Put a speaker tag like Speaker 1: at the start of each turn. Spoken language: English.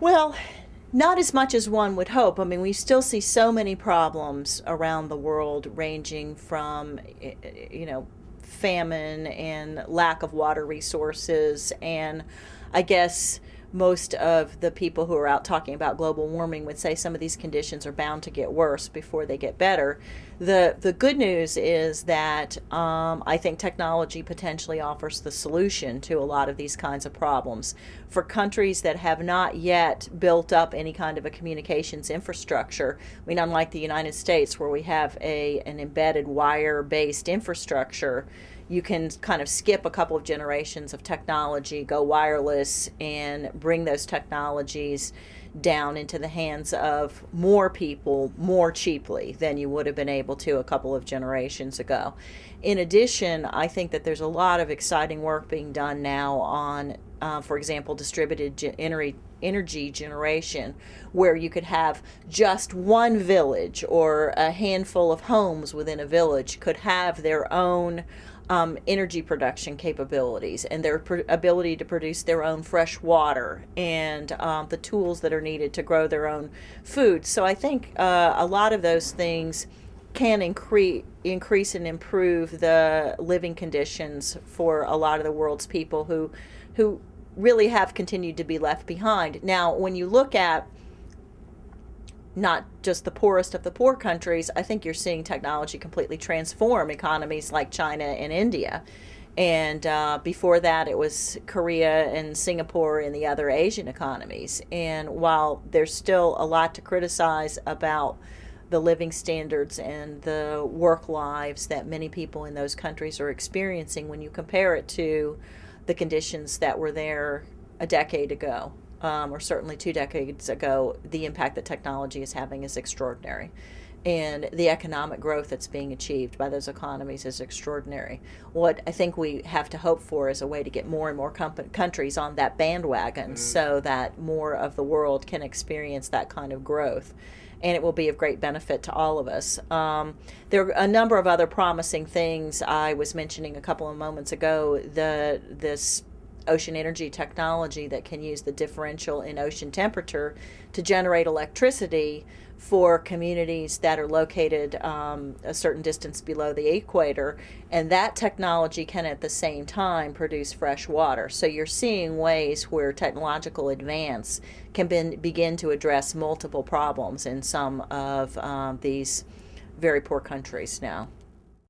Speaker 1: Well, not as much as one would hope. I mean, we still see so many problems around the world, ranging from, famine and lack of water resources. And I guess most of the people who are out talking about global warming would say some of these conditions are bound to get worse before they get better. The good news is that I think technology potentially offers the solution to a lot of these kinds of problems. For countries that have not yet built up any kind of a communications infrastructure, I mean, unlike the United States, where we have an embedded wire based infrastructure, you can kind of skip a couple of generations of technology, go wireless, and bring those technologies down into the hands of more people more cheaply than you would have been able to a couple of generations ago. In addition, I think that there's a lot of exciting work being done now on, for example, distributed energy generation, where you could have just one village or a handful of homes within a village could have their own energy production capabilities and their ability to produce their own fresh water and the tools that are needed to grow their own food. So I think a lot of those things can increase and improve the living conditions for a lot of the world's people who really have continued to be left behind. Now, when you look at not just the poorest of the poor countries, I think you're seeing technology completely transform economies like China and India. And before that, it was Korea and Singapore and the other Asian economies. And while there's still a lot to criticize about the living standards and the work lives that many people in those countries are experiencing, when you compare it to the conditions that were there a decade ago, or certainly 2 decades ago, the impact that technology is having is extraordinary. And the economic growth that's being achieved by those economies is extraordinary. What I think we have to hope for is a way to get more and more countries on that bandwagon so that more of the world can experience that kind of growth. And it will be of great benefit to all of us. There are a number of other promising things I was mentioning a couple of moments ago. This ocean energy technology that can use the differential in ocean temperature to generate electricity for communities that are located a certain distance below the equator, and that technology can at the same time produce fresh water. So you're seeing ways where technological advance can begin to address multiple problems in some of these very poor countries now.